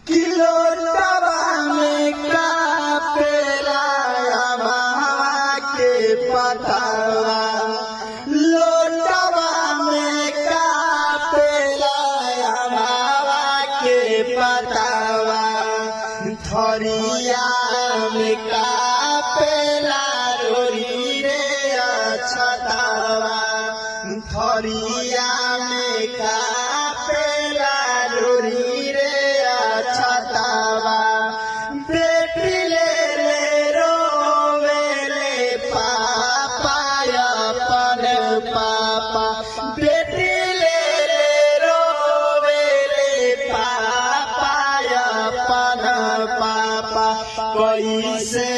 किलोटवा में कापेला मामा के पतावा लोटवा में कापेला मामा के पतावा थरिया में कापेला रोरी रे छतावा थरिया में कापेला रोरी रे छतावा बेटी ले रोवेले पापा अपन पापा बेटी ले रोवेले पापा अपन पापा कैसे